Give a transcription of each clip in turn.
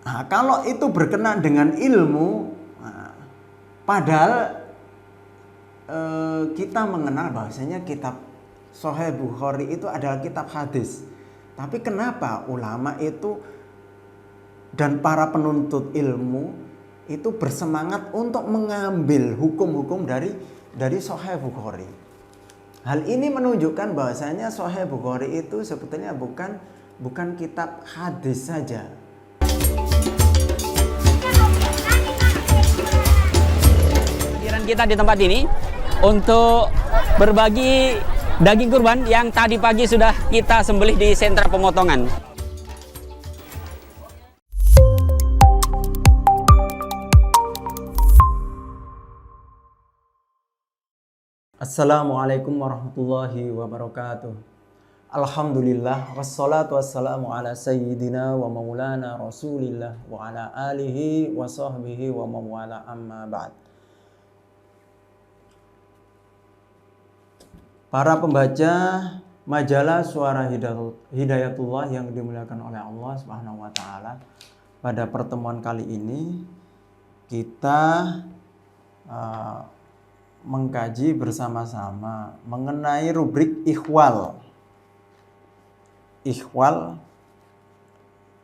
Nah, kalau itu berkenaan dengan ilmu, padahal kita mengenal bahwasanya kitab Sahih Bukhari itu adalah kitab hadis. Tapi kenapa ulama itu dan para penuntut ilmu itu bersemangat untuk mengambil hukum-hukum dari Sahih Bukhari? Hal ini menunjukkan bahwasanya Sahih Bukhari itu sebetulnya bukan kitab hadis saja. Kita di tempat ini untuk berbagi daging kurban yang tadi pagi sudah kita sembelih di sentra pemotongan. Assalamualaikum warahmatullahi wabarakatuh. Alhamdulillah wassalatu wassalamu ala sayyidina wa maulana rasulillah wa ala alihi wa sahbihi wa mawala amma ba'd. Para pembaca majalah Suara Hidayatullah yang dimuliakan oleh Allah Subhanahu wa taala, pada pertemuan kali ini kita mengkaji bersama-sama mengenai rubrik ikhwal. Ikhwal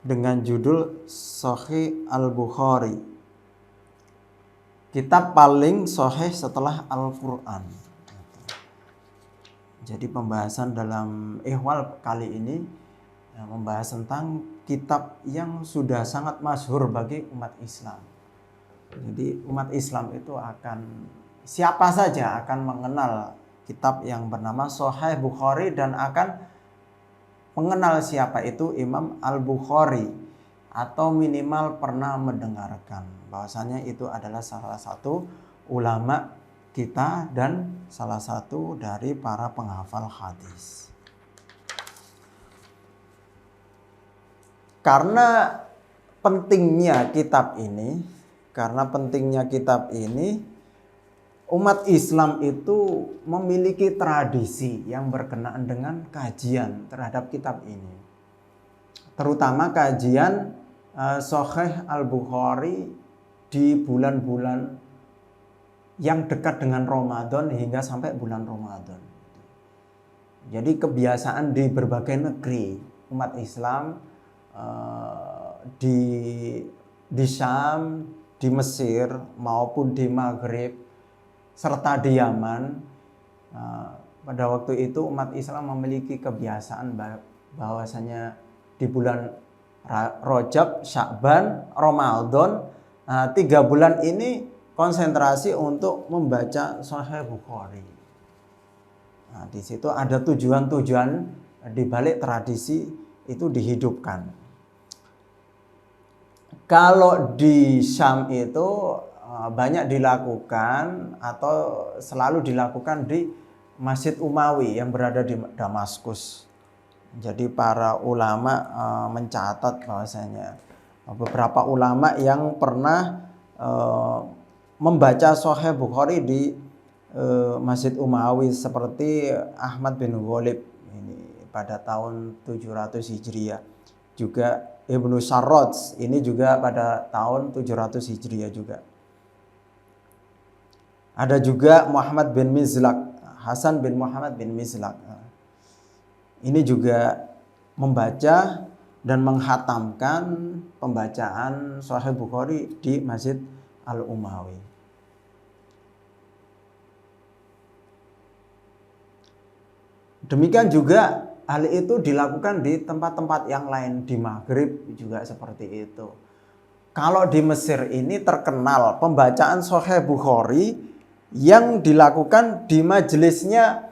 dengan judul Sahih Al-Bukhari. Kitab paling sahih setelah Al-Qur'an. Jadi pembahasan dalam ikhwal kali ini membahas tentang kitab yang sudah sangat masyhur bagi umat Islam. Jadi umat Islam itu siapa saja akan mengenal kitab yang bernama Sahih Bukhari dan akan mengenal siapa itu Imam Al-Bukhari, atau minimal pernah mendengarkan bahwasanya itu adalah salah satu ulama kita dan salah satu dari para penghafal hadis. Karena pentingnya kitab ini, umat Islam itu memiliki tradisi yang berkenaan dengan kajian terhadap kitab ini. Terutama kajian Sahih Al-Bukhari di bulan-bulan yang dekat dengan Ramadan hingga sampai bulan Ramadan. Jadi kebiasaan di berbagai negeri umat Islam di Syam, di Mesir maupun di Maghrib serta di Yaman, pada waktu itu umat Islam memiliki kebiasaan bahwasanya di bulan Rajab, Sya'ban, Ramadan, 3 bulan ini konsentrasi untuk membaca Sahih Bukhari. Nah, di situ ada tujuan-tujuan di balik tradisi itu dihidupkan. Kalau di Syam itu banyak dilakukan atau selalu dilakukan di Masjid Umawi yang berada di Damaskus. Jadi para ulama mencatat bahwasanya beberapa ulama yang pernah membaca Sahih Bukhari di Masjid Umawi seperti Ahmad bin Ghalib ini pada tahun 700 Hijriah, juga Ibnu Sarraj ini juga pada tahun 700 Hijriah juga. Ada juga Muhammad bin Mizlak, Hasan bin Muhammad bin Mizlak. Ini juga membaca dan menghatamkan pembacaan Sahih Bukhari di Masjid Al-Umawi. Demikian juga hal itu dilakukan di tempat-tempat yang lain, di Maghrib juga seperti itu. Kalau di Mesir ini terkenal pembacaan Sahih Bukhari yang dilakukan di majelisnya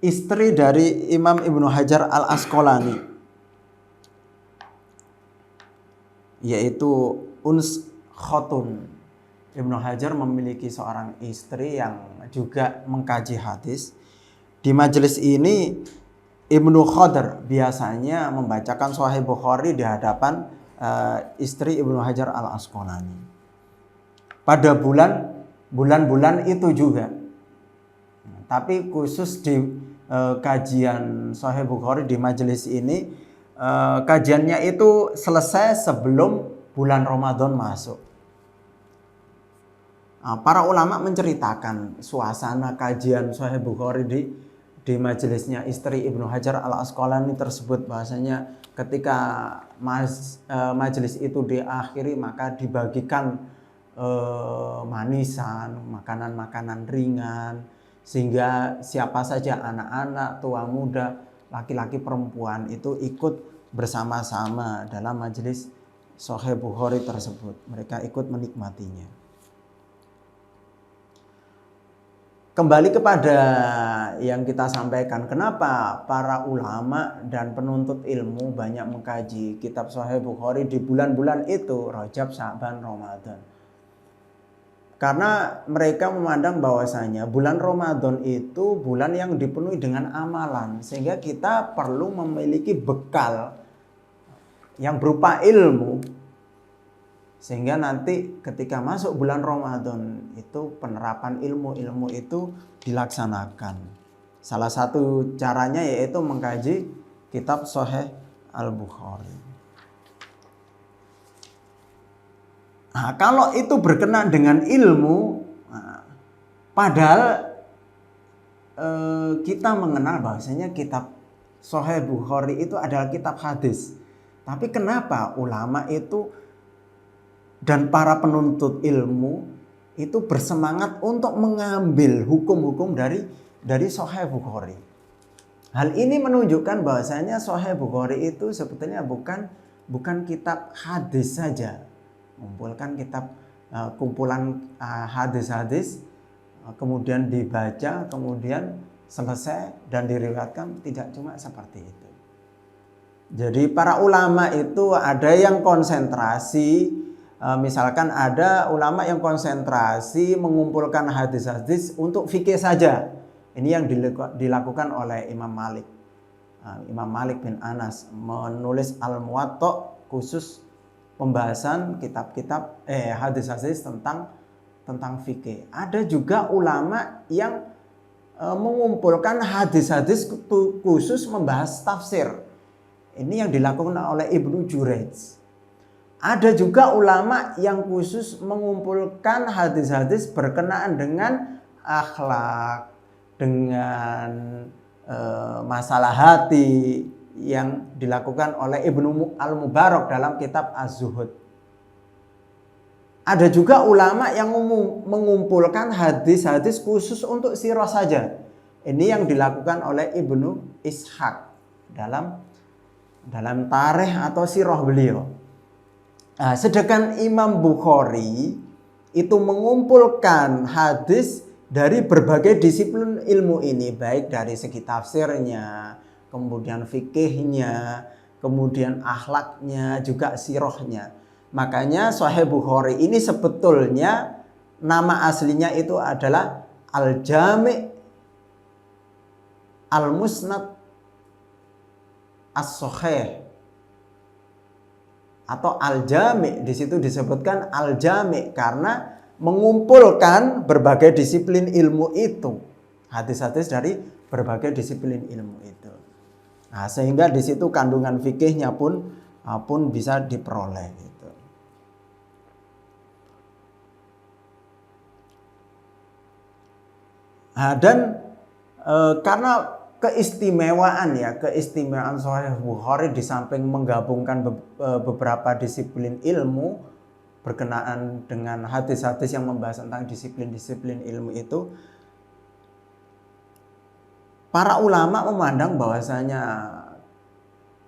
istri dari Imam Ibnu Hajar Al-Asqalani, yaitu Uns Khotun. Ibnu Hajar memiliki seorang istri yang juga mengkaji hadis. Di majelis ini Ibnu Khadr biasanya membacakan Sahih Bukhari di hadapan istri Ibnu Hajar Al-Asqalani. Pada bulan bulan-bulan itu juga. Tapi khusus di kajian Sahih Bukhari di majelis ini, kajiannya itu selesai sebelum bulan Ramadan masuk. Para ulama menceritakan suasana kajian Sahih Bukhari di majelisnya istri Ibnu Hajar Al-Asqalani tersebut, bahasanya ketika majelis itu diakhiri maka dibagikan manisan, makanan-makanan ringan, sehingga siapa saja, anak-anak, tua muda, laki-laki, perempuan itu ikut bersama-sama dalam majelis Sahih Bukhari tersebut. Mereka ikut menikmatinya. Kembali kepada yang kita sampaikan, kenapa para ulama dan penuntut ilmu banyak mengkaji kitab Sahih Bukhari di bulan-bulan itu, Rajab, Sya'ban, Ramadan. Karena mereka memandang bahwasanya bulan Ramadan itu bulan yang dipenuhi dengan amalan, sehingga kita perlu memiliki bekal yang berupa ilmu, sehingga nanti ketika masuk bulan Ramadan itu penerapan ilmu-ilmu itu dilaksanakan. Salah satu caranya yaitu mengkaji kitab Sahih Al-Bukhari. Nah, kalau itu berkenaan dengan ilmu, padahal kita mengenal bahwasanya kitab Sahih Bukhari itu adalah kitab hadis. Tapi kenapa ulama itu dan para penuntut ilmu itu bersemangat untuk mengambil hukum-hukum dari Sahih Bukhari? Hal ini menunjukkan bahwasanya Sahih Bukhari itu sebetulnya bukan kitab hadis saja, mengumpulkan kitab kumpulan hadis-hadis, kemudian dibaca, kemudian selesai dan diriwayatkan. Tidak cuma seperti itu. Jadi para ulama itu ada yang konsentrasi, misalkan ada ulama yang konsentrasi mengumpulkan hadis-hadis untuk fikih saja. Ini yang dilakukan oleh Imam Malik. Imam Malik bin Anas menulis Al-Muwatta, khusus pembahasan kitab-kitab hadis-hadis tentang fikih. Ada juga ulama yang mengumpulkan hadis-hadis khusus membahas tafsir. Ini yang dilakukan oleh Ibnu Jurayj. Ada juga ulama yang khusus mengumpulkan hadis-hadis berkenaan dengan akhlak, dengan masalah hati, yang dilakukan oleh Ibnu Al-Mubarak dalam kitab Az-Zuhud. Ada juga ulama yang mengumpulkan hadis-hadis khusus untuk sirah saja. Ini yang dilakukan oleh Ibnu Ishaq dalam tarikh atau sirah beliau. Nah, sedangkan Imam Bukhari itu mengumpulkan hadis dari berbagai disiplin ilmu ini, baik dari segi tafsirnya, kemudian fikihnya, kemudian akhlaknya, juga sirahnya. Makanya Sahih Bukhari ini sebetulnya nama aslinya itu adalah Al-Jami' Al-Musnad As-Sahih atau Al-Jami'. Di situ disebutkan Al-Jami' karena mengumpulkan berbagai disiplin ilmu itu, hadis-hadis dari berbagai disiplin ilmu itu. Nah, sehingga di situ kandungan fikihnya pun bisa diperoleh gitu. Nah, dan karena keistimewaan Sahih Bukhari di samping menggabungkan beberapa disiplin ilmu berkenaan dengan hadis-hadis yang membahas tentang disiplin-disiplin ilmu itu, para ulama memandang bahwasanya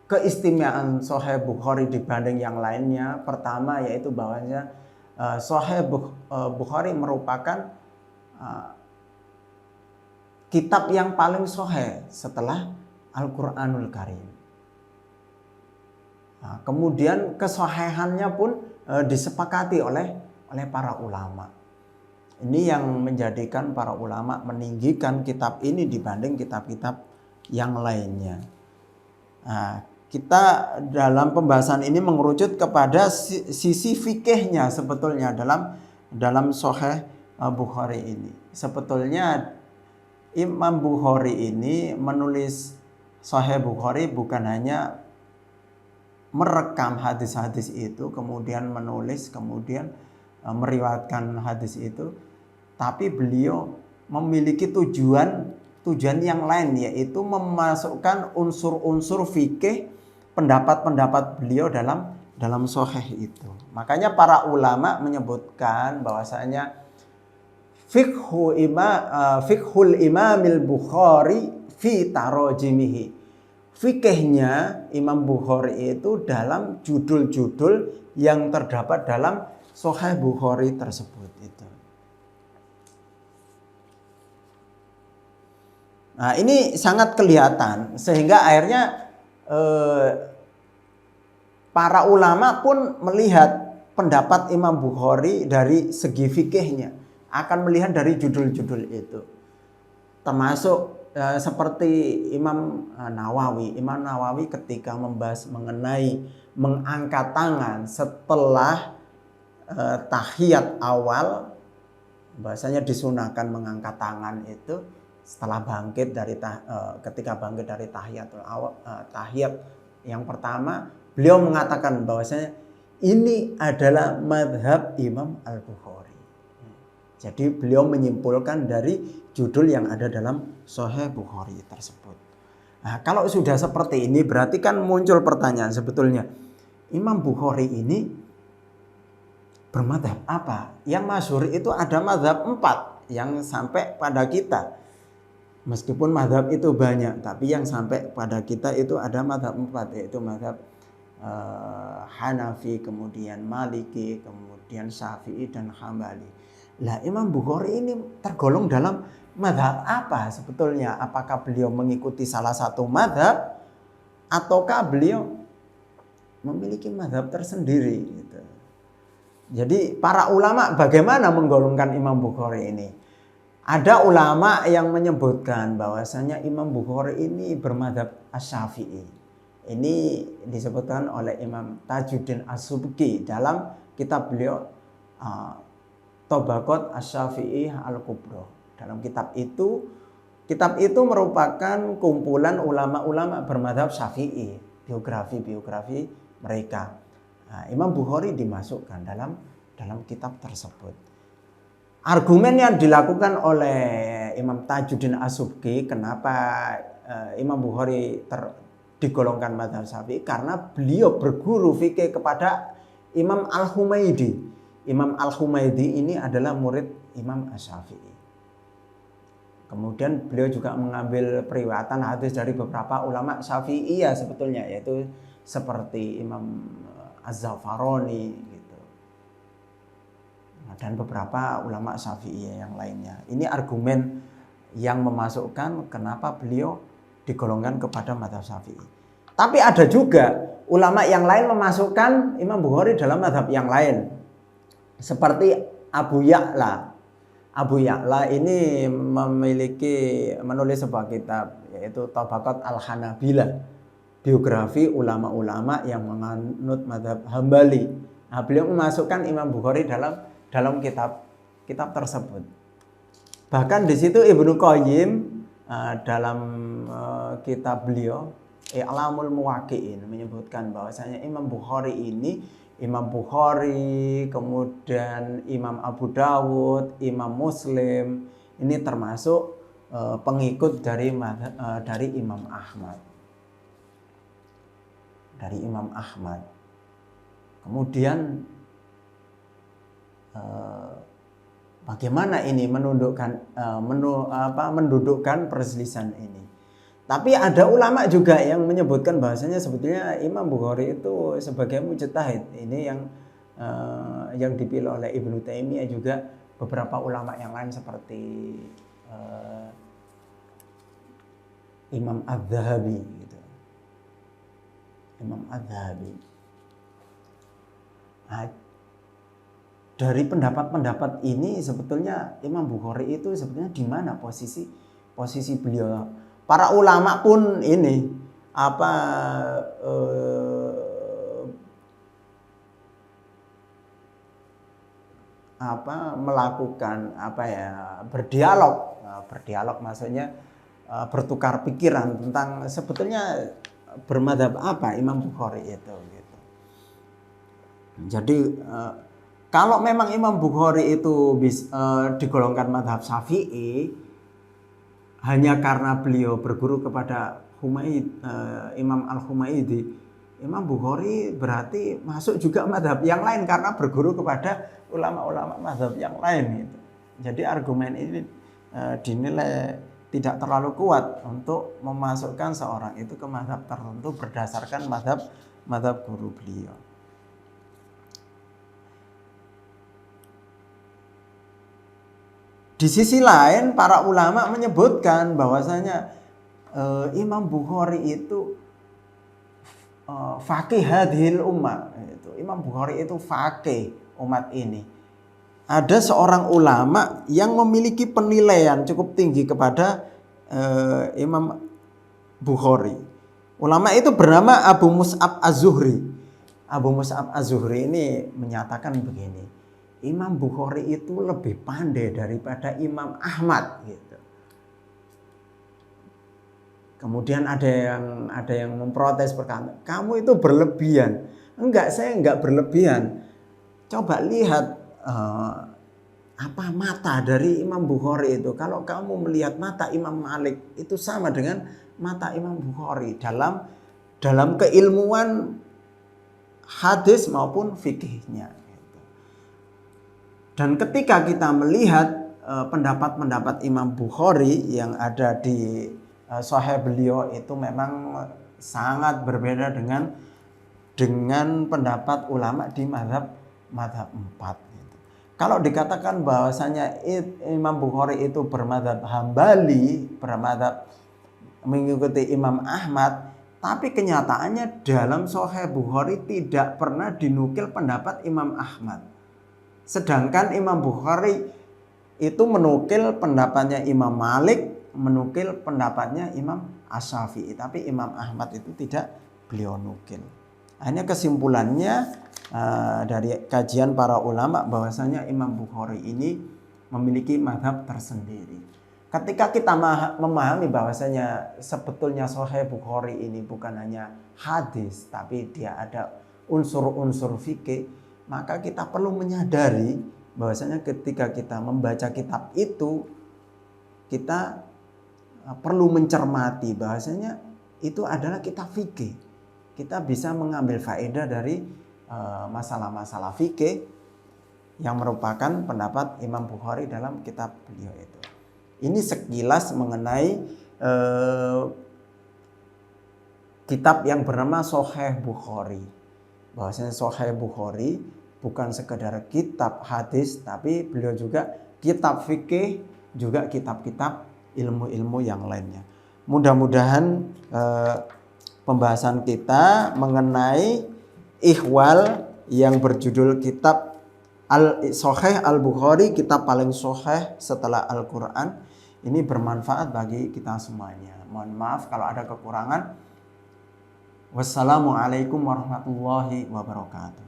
keistimewaan Sahih Bukhari dibanding yang lainnya, pertama yaitu bahwasanya Sahih Bukhari merupakan kitab yang paling sahih setelah Al-Quranul Karim. Nah, kemudian kesahihannya pun disepakati oleh para ulama. Ini yang menjadikan para ulama meninggikan kitab ini dibanding kitab-kitab yang lainnya. Nah, kita dalam pembahasan ini mengerucut kepada sisi fikihnya sebetulnya dalam Sahih Bukhari ini. Sebetulnya Imam Bukhari ini menulis Sahih Bukhari bukan hanya merekam hadis-hadis itu, kemudian menulis, kemudian meriwayatkan hadis itu, tapi beliau memiliki tujuan yang lain, yaitu memasukkan unsur-unsur fikih, pendapat-pendapat beliau dalam Sahih itu. Makanya para ulama menyebutkan bahwasanya fiqhul Imamil Bukhari fi tarajimihi. Fikihnya Imam Bukhari itu dalam judul-judul yang terdapat dalam Sahih Bukhari tersebut itu. Nah, ini sangat kelihatan sehingga akhirnya para ulama pun melihat pendapat Imam Bukhari dari segi fikihnya, akan melihat dari judul-judul itu. Termasuk seperti Imam Nawawi. Imam Nawawi ketika membahas mengenai mengangkat tangan setelah tahiyat awal, bahasanya disunahkan mengangkat tangan itu setelah bangkit dari ketika bangkit dari tahiyat yang pertama, beliau mengatakan bahwasanya ini adalah madhab Imam Al-Bukhari. Jadi beliau menyimpulkan dari judul yang ada dalam Sahih Bukhari tersebut. Nah, kalau sudah seperti ini berarti kan muncul pertanyaan sebetulnya, Imam Bukhari ini bermadhab apa? Yang masyhur itu ada madhab 4 yang sampai pada kita. Meskipun madhab itu banyak, tapi yang sampai pada kita itu ada madhab 4, yaitu madhab Hanafi, kemudian Maliki, kemudian Syafi'i dan Hambali. Lah Imam Bukhari ini tergolong dalam madhab apa sebetulnya? Apakah beliau mengikuti salah satu madhab ataukah beliau memiliki madhab tersendiri gitu. Jadi para ulama bagaimana menggolongkan Imam Bukhari ini? Ada ulama yang menyebutkan bahwasanya Imam Bukhari ini bermadhab Asy-Syafi'i. Ini disebutkan oleh Imam Tajuddin As-Subki dalam kitab beliau Tabaqat Asy-Syafi'i Al-Kubra. Dalam kitab itu merupakan kumpulan ulama-ulama bermadhab Syafi'i, biografi mereka. Nah, Imam Bukhari dimasukkan dalam kitab tersebut. Argumen yang dilakukan oleh Imam Tajuddin As-Subki kenapa Imam Bukhari digolongkan madhab Syafi'i, karena beliau berguru fikih kepada Imam Al-Humaidi. Imam Al-Humaidi ini adalah murid Imam Asy-Syafi'i. Kemudian beliau juga mengambil periwayatan hadis dari beberapa ulama Syafi'iyah sebetulnya, yaitu seperti Imam Az-Zafaroni gitu. Dan beberapa ulama Syafi'iyah yang lainnya. Ini argumen yang memasukkan kenapa beliau digolongkan kepada mazhab Syafi'i. Tapi ada juga ulama yang lain memasukkan Imam Bukhari dalam mazhab yang lain. Seperti Abu Ya'la. Abu Ya'la ini menulis sebuah kitab yaitu Tabaqat Al-Hanabilah, biografi ulama-ulama yang menganut mazhab Hambali. Nah, beliau memasukkan Imam Bukhari dalam kitab tersebut. Bahkan di situ Ibnu Qayyim dalam kitab beliau I'lamul Muwaqqi'in menyebutkan bahwasanya Imam Bukhari, kemudian Imam Abu Dawud, Imam Muslim ini termasuk pengikut dari Imam Ahmad. Dari Imam Ahmad. Kemudian bagaimana ini mendudukkan perselisihan ini? Tapi ada ulama juga yang menyebutkan bahwasanya sebetulnya Imam Bukhari itu sebagai mujtahid. Ini yang dipilih oleh Ibnu Taimiyah, juga beberapa ulama yang lain seperti Imam Az-Zahabi gitu. Imam Az-Zahabi. Nah, dari pendapat-pendapat ini sebetulnya Imam Bukhari itu sebetulnya di mana posisi beliau? Para ulama pun ini melakukan berdialog. Berdialog maksudnya bertukar pikiran tentang sebetulnya bermadzhab apa Imam Bukhari itu gitu. Jadi kalau memang Imam Bukhari itu digolongkan madzhab Syafi'i hanya karena beliau berguru kepada Imam Al-Humaidi, Imam Bukhari berarti masuk juga madzhab yang lain karena berguru kepada ulama-ulama madzhab yang lain gitu. Jadi argumen ini dinilai tidak terlalu kuat untuk memasukkan seorang itu ke madzhab tertentu berdasarkan madzhab guru beliau. Di sisi lain para ulama menyebutkan bahwasanya Imam Bukhari itu faqih hadhil ummah. Imam Bukhari itu faqih umat ini. Ada seorang ulama yang memiliki penilaian cukup tinggi kepada Imam Bukhari. Ulama itu bernama Abu Mus'ab Az-Zuhri. Abu Mus'ab Az-Zuhri ini menyatakan begini, Imam Bukhari itu lebih pandai daripada Imam Ahmad gitu. Kemudian ada yang memprotes berkata, kamu itu berlebihan. Enggak, saya enggak berlebihan. Coba lihat apa mata dari Imam Bukhari itu. Kalau kamu melihat mata Imam Malik itu sama dengan mata Imam Bukhari dalam keilmuan hadis maupun fikihnya. Dan ketika kita melihat pendapat-pendapat Imam Bukhari yang ada di Sahih beliau itu memang sangat berbeda dengan pendapat ulama di mazhab 4. Kalau dikatakan bahwasanya Imam Bukhari itu bermadzhab Hambali, bermadzhab mengikuti Imam Ahmad, tapi kenyataannya dalam Sahih Bukhari tidak pernah dinukil pendapat Imam Ahmad. Sedangkan Imam Bukhari itu menukil pendapatnya Imam Malik, menukil pendapatnya Imam Asy-Syafi'i, tapi Imam Ahmad itu tidak beliau nukil. Hanya kesimpulannya dari kajian para ulama bahwasanya Imam Bukhari ini memiliki mazhab tersendiri. Ketika kita memahami bahwasanya sebetulnya Sahih Bukhari ini bukan hanya hadis, tapi dia ada unsur-unsur fikih, maka kita perlu menyadari bahwasanya ketika kita membaca kitab itu, kita perlu mencermati bahwasanya itu adalah kitab fikih. Kita bisa mengambil faedah dari masalah-masalah fikih yang merupakan pendapat Imam Bukhari dalam kitab beliau itu. Ini sekilas mengenai kitab yang bernama Sahih Bukhari. Bahwasanya Sahih Bukhari bukan sekedar kitab hadis, tapi beliau juga kitab fikih, juga kitab-kitab ilmu-ilmu yang lainnya. Mudah-mudahan pembahasan kita mengenai ihwal yang berjudul kitab Sahih Al-Bukhari, kitab paling sahih setelah Al-Quran, ini bermanfaat bagi kita semuanya. Mohon maaf kalau ada kekurangan. Wassalamualaikum warahmatullahi wabarakatuh.